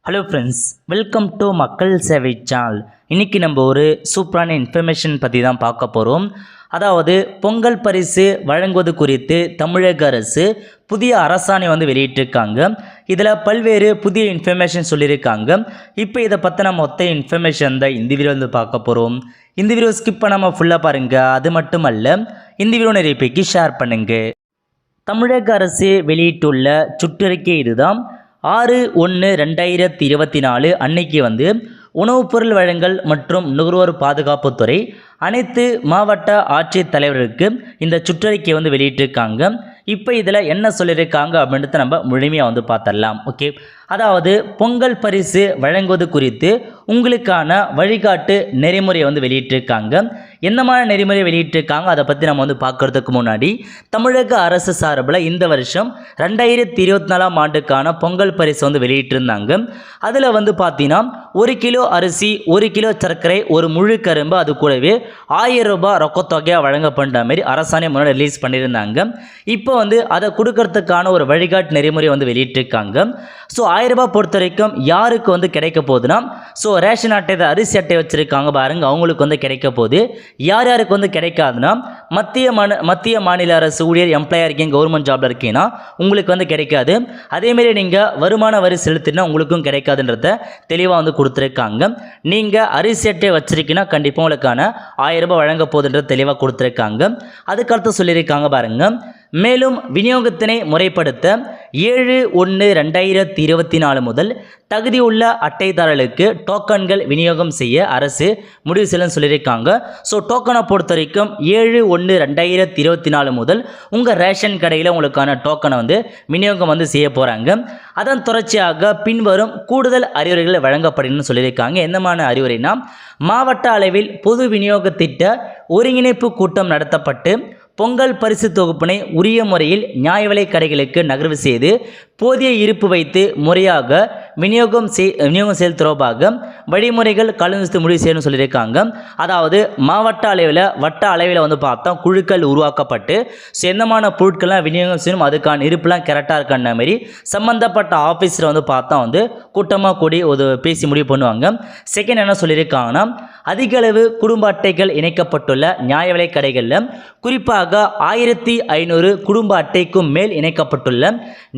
Hello friends, welcome to மக்கள் சேவை channel. இன்றைக்கி நம்ம ஒரு சூப்பரான இன்ஃபர்மேஷன் பற்றி தான் பார்க்க போகிறோம். அதாவது பொங்கல் பரிசு வழங்குவது குறித்து தமிழக அரசு புதிய அரசாணை வெளியிட்டிருக்காங்க. இதில் பல்வேறு புதிய இன்ஃபர்மேஷன் சொல்லியிருக்காங்க. இப்போ இதை பற்றின மொத்த இன்ஃபர்மேஷன் தான் இந்த வீடியோ பார்க்க போகிறோம். இந்த வீடியோ ஸ்கிப் பண்ணாமல் ஃபுல்லாக பாருங்கள். அது மட்டுமல்ல, இந்த வீடியோ நிறைய பேருக்கு ஷேர் பண்ணுங்கள். தமிழக அரசு வெளியிட்டுள்ள சுற்றறிக்கை இதுதான். 6/1/2024 அன்னைக்கு உணவுப் பொருள் வழங்கல் மற்றும் நுகர்வோர் பாதுகாப்புத்துறை அனைத்து மாவட்ட ஆட்சித் தலைவர்களுக்கு இந்த சுற்றறிக்கை வெளியிட்டிருக்காங்க. இப்போ இதில் என்ன சொல்லியிருக்காங்க அப்படின்றத நம்ம முழுமையாக பார்த்துடலாம். ஓகே, அதாவது பொங்கல் பரிசு வழங்குவது குறித்து உங்களுக்கான வழிகாட்டு நெறிமுறையை வெளியிட்டிருக்காங்க. எந்த மாதிரி நெறிமுறை வெளியிட்டிருக்காங்க அதை பற்றி நம்ம பார்க்குறதுக்கு முன்னாடி, தமிழக அரசு சார்பில் இந்த வருஷம் 2024ஆம் ஆண்டுக்கான பொங்கல் பரிசு வெளியிட்டிருந்தாங்க. அதில் பார்த்தீங்கன்னா 1 கிலோ அரிசி, 1 கிலோ சர்க்கரை, ஒரு முழு கரும்பு, அது கூடவே 1000 ரூபாய் ரொக்கத்தொகையாக வழங்கப்படுற மாதிரி அரசாணை முன்னாடி ரிலீஸ் பண்ணியிருந்தாங்க. இப்போ அதை கொடுக்கறதுக்கான ஒரு வழிகாட்டு நெறிமுறை வெளியிட்டிருக்காங்க. ஸோ 1000 ரூபாய் பொறுத்த வரைக்கும் யாருக்கு கிடைக்க போகுதுன்னா, ஸோ ரேஷன் அட்டை, அரிசி அட்டை வச்சுருக்காங்க பாருங்கள், அவங்களுக்கு கிடைக்க போகுது. யார் யாருக்கு கிடைக்காதுன்னா, மத்திய மாநில அரசு ஊழியர், எம்ப்ளாயாக இருக்கீங்க, கவர்மெண்ட் ஜாபில் இருக்கீங்கன்னா உங்களுக்கு கிடைக்காது. அதேமாரி நீங்கள் வருமான வரி செலுத்தினா உங்களுக்கும் கிடைக்காதுன்றத தெளிவாக கொடுத்துருக்காங்க. நீங்கள் அரிசி அட்டை வச்சுருக்கீங்கன்னா கண்டிப்பாக உங்களுக்கான 1000 ரூபாய் வழங்க போகுதுன்றது தெளிவாக கொடுத்துருக்காங்க. அதுக்கடுத்து சொல்லியிருக்காங்க பாருங்கள். மேலும் விநியோகத்தினை முறைப்படுத்த 7/1/2024 முதல் தகுதியுள்ள அட்டைதாரர்களுக்கு டோக்கன்கள் விநியோகம் செய்ய அரசு முடிவு செய்யணும்னு சொல்லியிருக்காங்க. ஸோ டோக்கனை பொறுத்த வரைக்கும் 7/1/2024 முதல் உங்கள் ரேஷன் கடையில் உங்களுக்கான டோக்கனை விநியோகம் செய்ய போகிறாங்க. அதன் தொடர்ச்சியாக பின்வரும் கூடுதல் அறிவுரைகளை வழங்கப்படணும்னு சொல்லியிருக்காங்க. என்னமான அறிவுரைனா, மாவட்ட அளவில் பொது விநியோக திட்ட ஒருங்கிணைப்பு கூட்டம் நடத்தப்பட்டு பொங்கல் பரிசு தொகுப்பினை உரிய முறையில் நியாய விலை கடைகளுக்கு நகர்வு செய்து போதிய இருப்பு வைத்து முறையாக விநியோகம் செயல் தொடர்பாக வழிமுறைகள் கலந்து முடிவு செய்யணும்னு சொல்லியிருக்காங்க. அதாவது மாவட்ட அளவில், வட்ட அளவில் பார்த்தா குழுக்கள் உருவாக்கப்பட்டு எந்தமான பொருட்கள்லாம் விநியோகம் செய்யணும், அதுக்கான இருப்புலாம் கரெக்டாக இருக்கான மாதிரி சம்மந்தப்பட்ட ஆஃபீஸில் பார்த்தா கூட்டமாக கூடி பேசி முடிவு பண்ணுவாங்க. செகண்ட் என்ன சொல்லியிருக்காங்கன்னா, அதிக அளவு குடும்ப அட்டைகள் இணைக்கப்பட்டுள்ள நியாய விலை கடைகளில் குறிப்பாக 1500 குடும்ப அட்டைக்கும் மேல் இணைக்கப்பட்டுள்ள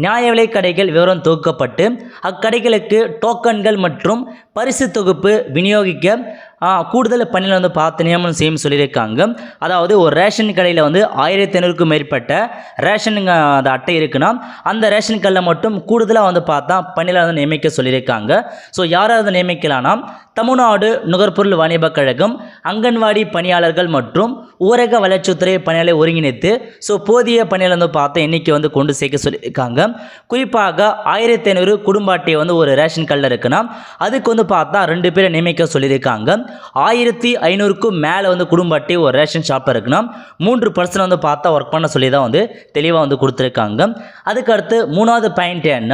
நியாய விலை கடைகள் விவரம் தொகுக்கப்பட்டு அக்கடைகளுக்கு டோக்கன்கள் மற்றும் பரிசு தொகுப்பு விநியோகிக்க கூடுதல் பணியில் பார்த்து நியமனம் செய்யும் சொல்லியிருக்காங்க. அதாவது ஒரு ரேஷன் கடையில் 1500க்கும் மேற்பட்ட ரேஷன் அந்த அட்டை இருக்குன்னா அந்த ரேஷன் கடையில் மட்டும் கூடுதலாக பார்த்தா பணியில் நியமிக்க சொல்லியிருக்காங்க. ஸோ யாராவது நியமிக்கலாம்னா, தமிழ்நாடு நுகர்பொருள் வாணிப கழகம் அங்கன்வாடி பணியாளர்கள் மற்றும் ஊரக வளர்ச்சித்துறை பணியாளரை ஒருங்கிணைத்து போதிய பணியில் பார்த்தா எண்ணிக்கை கொண்டு சேர்க்க சொல்லியிருக்காங்க. குறிப்பாக 1500 குடும்ப அட்டை ஒரு ரேஷன் கடையில் இருக்குன்னா அதுக்கு பார்த்தா 2 பேரை நியமிக்க சொல்லியிருக்காங்க. 1500க்கும் மேலே குடும்ப அட்டை ஒரு ரேஷன் ஷாப்பில் இருக்குன்னா 3 பர்சன் பார்த்தா ஒர்க் பண்ண சொல்லி தான் தெளிவாக கொடுத்துருக்காங்க. அதுக்கடுத்து 3வது பாயிண்ட் என்ன,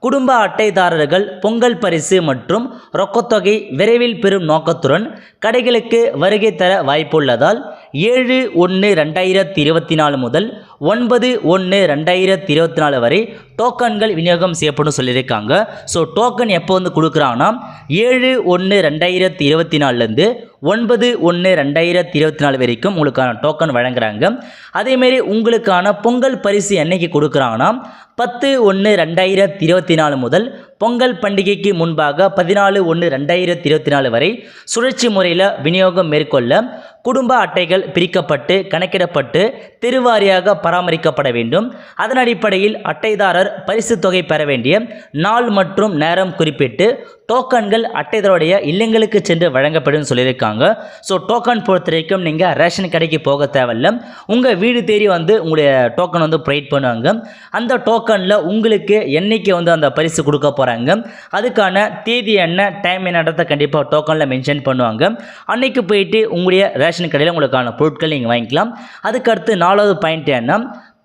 குடும்ப அட்டைதாரர்கள் பொங்கல் பரிசு மற்றும் ரொக்கத்தொகை விரைவில் பெறும் நோக்கத்துடன் கடைகளுக்கு வருகை தர வாய்ப்புள்ளதால் 7/1/2024 முதல் 9/1/2024 வரை டோக்கன்கள் விநியோகம் செய்யப்படும் சொல்லியிருக்காங்க. ஸோ டோக்கன் எப்போ கொடுக்குறாங்கன்னா 7/1/2024 9/1/2024 வரைக்கும் உங்களுக்கான டோக்கன் வழங்குறாங்க. அதேமாரி உங்களுக்கான பொங்கல் பரிசு என்னைக்கு கொடுக்குறாங்கன்னா 10/1/2024 முதல் பொங்கல் பண்டிகைக்கு முன்பாக 14/1/2024 வரை சுழற்சி முறையில் விநியோகம் மேற்கொள்ள குடும்ப அட்டைகள் பிரிக்கப்பட்டு கணக்கிடப்பட்டு தெருவாரியாக பராமரிக்கப்பட வேண்டும். அதன் அடிப்படையில் அட்டைதாரர் பரிசு தொகை பெற வேண்டிய நாள் மற்றும் நேரம் குறிப்பிட்டு டோக்கன்கள் அட்டைதாருடைய இல்லங்களுக்கு சென்று வழங்கப்படும் சொல்லியிருக்காங்க. ஸோ டோக்கன் பொறுத்த வரைக்கும் நீங்கள் ரேஷன் கடைக்கு போக தேவையில்லை, உங்கள் வீடு தேடி உங்களுடைய டோக்கன் ப்ரொவைட் பண்ணுவாங்க. அந்த டோக்கனில் உங்களுக்கு என்னைக்கு அந்த பரிசு கொடுக்க போகிறாங்க, அதுக்கான தேதி என்ன, டைம் என்னன்றதை கண்டிப்பாக டோக்கனில் மென்ஷன் பண்ணுவாங்க. அன்னைக்கு போயிட்டு உங்களுடைய ரேஷன் கடையில் உங்களுக்கான பொருட்கள் நீங்கள் வாங்கிக்கலாம். அதுக்கடுத்து 4வது பாயிண்ட் என்ன,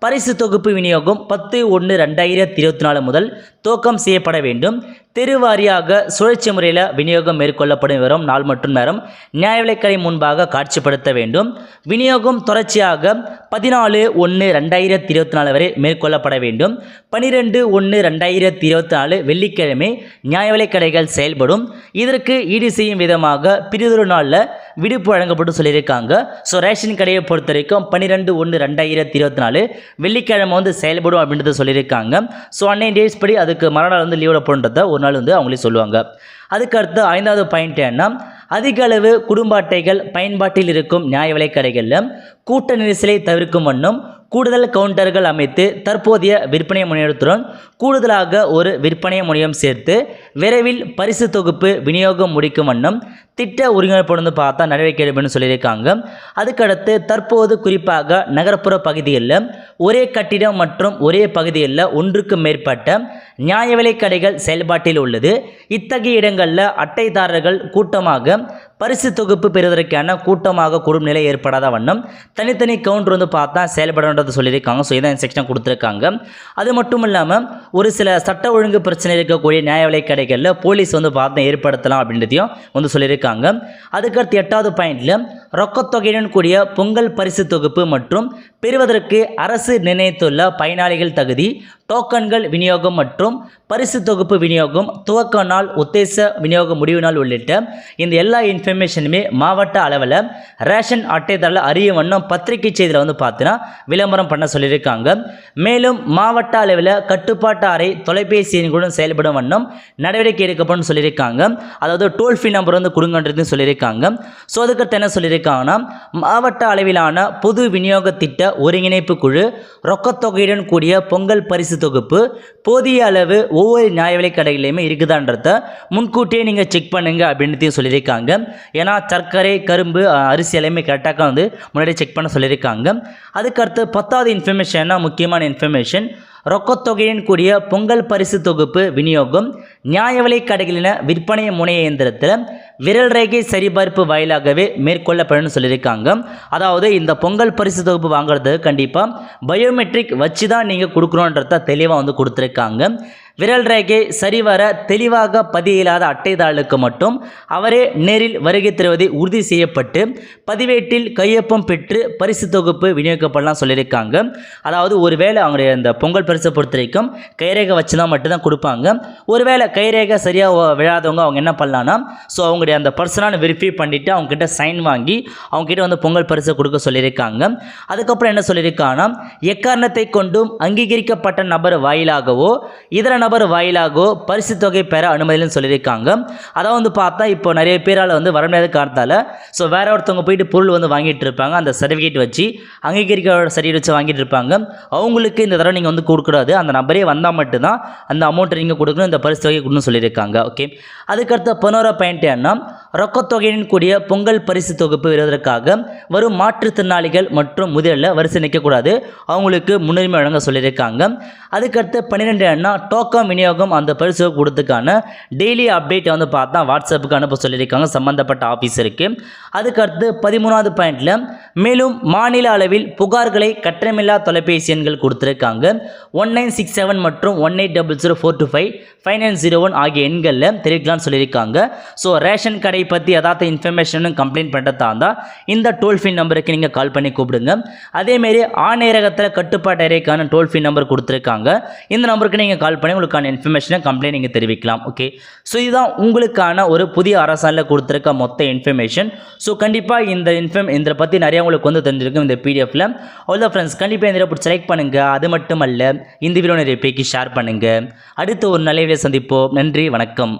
பரிசு தொகுப்பு விநியோகம் 10/1/2024 முதல் துவக்கம் செய்யப்பட வேண்டும். தெருவாரியாக சுழற்சி முறையில் விநியோகம் மேற்கொள்ளப்படும் விவரம் நாள் மற்றும் நேரம் நியாய விலைக்கடை முன்பாக காட்சிப்படுத்த வேண்டும். விநியோகம் தொடர்ச்சியாக 14/1/2024 வரை மேற்கொள்ளப்பட வேண்டும். 12/1/2024 வெள்ளிக்கிழமை நியாய விலைக்கடைகள் செயல்படும். இதற்கு ஈடு செய்யும் விதமாக பிரிதொரு நாளில் விடுப்பு வழங்கப்பட்டு சொல்லியிருக்காங்க. ஸோ ரேஷன் கடையை பொறுத்த வரைக்கும் 12/1/2024 வெள்ளிக்கிழமை வந்து செயல்படும் அப்படின்றத சொல்லியிருக்காங்க. ஸோ அன்னைய டேட்ஸ் படி அதுக்கு மறுநாள் வந்து லீவில் போன்றத ஒரு நாள் வந்து அவங்களே சொல்லுவாங்க. அதுக்கடுத்து 5வது பாயிண்ட் என்ன, அதிக அளவு குடும்ப அட்டைகள் பயன்பாட்டில் இருக்கும் நியாய விலைக் கடைகளில் கூட்ட நெரிசலை தவிர்க்கும் வண்ணம் கூடுதல் கவுண்டர்கள் அமைத்து தற்போதைய விற்பனை முனையத்துடன் கூடுதலாக ஒரு விற்பனை முனையம் சேர்த்து விரைவில் பரிசு தொகுப்பு விநியோகம் முடிக்கும் வண்ணம் திட்ட ஒருங்கிணைப்பு பார்த்தா நடவடிக்கை எடுப்பேன்னு சொல்லியிருக்காங்க. அதுக்கடுத்து தற்போது குறிப்பாக நகர்ப்புற பகுதிகளில் ஒரே கட்டிடம் மற்றும் ஒரே பகுதியில் ஒன்றுக்கு மேற்பட்ட நியாய விலைக் கடைகள் செயல்பாட்டில் உள்ளது. இத்தகைய இடங்களில் அட்டைதாரர்கள் கூட்டமாக பரிசு தொகுப்பு பெறுவதற்கான கூட்டமாக கூடும் நிலை ஏற்படாத வண்ணம் தனித்தனி கவுண்டர் வந்து பார்த்தா செயல்படன்றது சொல்லியிருக்காங்க. ஸோ இதான் செக்ஷன் கொடுத்துருக்காங்க. அது மட்டும் இல்லாமல் ஒரு சில சட்ட ஒழுங்கு பிரச்சனை இருக்கக்கூடிய நியாய விலைக் கடைகளில் போலீஸ் வந்து பார்த்தா ஏற்படுத்தலாம் அப்படின்றதையும் வந்து சொல்லியிருக்காங்க. அதுக்கடுத்து 8வது பாயிண்ட்ல ரொக்கத்தொகையுடன் கூடிய பொங்கல் பரிசு தொகுப்பு மற்றும் பெறுவதற்கு அரசு நிர்ணயித்துள்ள பயனாளிகள் தகுதி டோக்கன்கள் விநியோகம் மற்றும் பரிசு தொகுப்பு விநியோகம் துவக்க நாள் உத்தேச விநியோக முடிவு நாள் உள்ளிட்ட இந்த எல்லா இன்ஃபர்மேஷனுமே மாவட்ட அளவில் ரேஷன் அட்டைதாரில் அறிய வண்ணம் பத்திரிகை செய்தியில் வந்து பார்த்தீங்கன்னா விளம்பரம் பண்ண சொல்லியிருக்காங்க. மேலும் மாவட்ட அளவில் கட்டுப்பாட்டு அறை தொலைபேசி எண்களுடன் செயல்படும் வண்ணம் நடவடிக்கை எடுக்கப்படும் சொல்லியிருக்காங்க. அதாவது டோல் ஃப்ரீ நம்பர் வந்து கொடுங்கன்றது சொல்லியிருக்காங்க. ஸோ அதுக்கடுத்து என்ன சொல்லியிருக்காங்கன்னா, மாவட்ட அளவிலான பொது விநியோக திட்ட ஒருங்கிணைப்பு குழு ரொக்கத்தொகையுடன் கூடிய பொங்கல் பரிசு தொகுப்பு போதிய அளவு ஒவ்வொரு நியாய விலைக் கடைகளிலுமே இருக்குதான்றத முன்கூட்டியே நீங்கள் செக் பண்ணுங்க அப்படின்னு சொல்லியிருக்காங்க. ஏன்னா சர்க்கரை கரும்பு அரிசி எல்லாமே கரெக்டாக வந்து முன்னாடி செக் பண்ண சொல்லியிருக்காங்க. அதுக்கடுத்து 10வது இன்ஃபர்மேஷன்னா முக்கியமான இன்ஃபர்மேஷன், ரொக்கத்தொகையுடன் கூடிய பொங்கல் பரிசு தொகுப்பு விநியோகம் நியாய விலைக் கடைகளின விற்பனை முனைய இயந்திரத்தில் விரல் ரேகை சரிபார்ப்பு வாயிலாகவே மேற்கொள்ளப்படும் சொல்லியிருக்காங்க. அதாவது இந்த பொங்கல் பரிசு தொகுப்பு வாங்குறது கண்டிப்பாக பயோமெட்ரிக் வச்சு தான் நீங்கள் கொடுக்கணுன்றத தெளிவாக வந்து கொடுத்துருக்காங்க. விரல் ரேகை சரிவர தெளிவாக பதியில்லாத அட்டைதாரர்களுக்கு மட்டும் அவரே நேரில் வருகை தருவதை உறுதி செய்யப்பட்டு பதிவேட்டில் கையொப்பம் பெற்று பரிசு தொகுப்பு விநியோகிக்கப்படலாம் சொல்லியிருக்காங்க. அதாவது ஒருவேளை அவங்களுடைய இந்த பொங்கல் பரிசை பொறுத்த வரைக்கும் கைரேகை வச்சு தான் மட்டும்தான் கொடுப்பாங்க. ஒருவேளை கைரேகை சரியாக விழாதவங்க அவங்க என்ன பண்ணலான்னா, ஸோ அவங்களுடைய அந்த பர்சனான வெரிஃபை பண்ணிவிட்டு அவங்ககிட்ட சைன் வாங்கி அவங்ககிட்ட வந்து பொங்கல் பரிசை கொடுக்க சொல்லியிருக்காங்க. அதுக்கப்புறம் என்ன சொல்லியிருக்காங்கன்னா, எக்காரணத்தை கொண்டும் அங்கீகரிக்கப்பட்ட நபர் வாயிலாகவோ இதர நபர் வாயிலாகவோ பரிசு தொகை பெற அனுமதின்னு சொல்லியிருக்காங்க. அதாவது வந்து பார்த்தா இப்போ நிறைய பேரால் வந்து வர முடியாத காரணத்தால் ஸோ வேற ஒருத்தவங்க போயிட்டு பொருள் வந்து வாங்கிட்டு இருப்பாங்க. அந்த சர்டிஃபிகேட் வச்சு அங்கீகரிக்க சர்டிஃபிகேட் வச்சு வாங்கிட்டு இருப்பாங்க. அவங்களுக்கு இந்த தடவை நீங்கள் வந்து கொடுக்கூடாது, அந்த நபரே வந்தால் மட்டும்தான் அந்த அமௌண்ட்டை நீங்கள் கொடுக்கணும், இந்த பரிசு தொகை கொடுன்னு சொல்லியிருக்காங்க. ஓகே, அதுக்கடுத்த 11வது பாயிண்ட் என்ன, ரொக்கத்தொகையின் கூடிய பொங்கல் பரிசு தொகுப்பு வருவதற்காக வரும் மாற்றுத்திறனாளிகள் மற்றும் முதிரில் வரிசை நிற்கக்கூடாது, அவங்களுக்கு முன்னுரிமை வழங்க சொல்லியிருக்காங்க. அதுக்கடுத்து 12 என்ன, டோக்கன் விநியோகம் அந்த பரிசு கொடுத்துக்கான டெய்லி அப்டேட் வந்து பார்த்தா வாட்ஸ்அப்புக்கு அனுப்ப சொல்லியிருக்காங்க சம்பந்தப்பட்ட ஆஃபீஸருக்கு. அதுக்கடுத்து 13வது பாயிண்ட்ல மேலும் மாநில அளவில் புகார்களை கட்டணமில்லா தொலைபேசி எண்கள் கொடுத்துருக்காங்க. 1967 மற்றும் 18004225 5901 ஆகிய எண்களில் தெரிவிக்கலாம்னு சொல்லியிருக்காங்க. ஸோ ரேஷன் கடை பற்றி ஏதாவது இன்ஃபர்மேஷனும் கம்ப்ளைண்ட் பண்ணுறதா இருந்தால் இந்த டோல் ஃப்ரீ நம்பருக்கு நீங்கள் கால் பண்ணி கூப்பிடுங்க. அதேமாரி ஆணையரகத்தில் கட்டுப்பாட்டு அறைக்கான டோல் ஃப்ரீ நம்பர் கொடுத்துருக்காங்க. இந்த நம்பருக்கு நீங்கள் கால் பண்ணி உங்களுக்கான இன்ஃபர்மேஷனை கம்ப்ளைண்ட் நீங்கள் தெரிவிக்கலாம். ஓகே, ஸோ இதுதான் உங்களுக்கான ஒரு புதிய அரசாணையில் கொடுத்துருக்க மொத்த இன்ஃபர்மேஷன். ஸோ கண்டிப்பாக இந்த பற்றி நிறையா உங்களுக்கு வந்து தெரிஞ்சிருக்கும் இந்த பிடிஎஃப்ல. அவ்வளோ ஃப்ரெண்ட்ஸ், கண்டிப்பாக இந்த பிடிச்சி லைக் பண்ணுங்கள். அது மட்டும் அல்ல, இந்த வீடியோ நிறைய பேருக்கு ஷேர் பண்ணுங்கள். அடுத்து ஒரு நல்ல வீடியோ சந்திப்போம். நன்றி, வணக்கம்.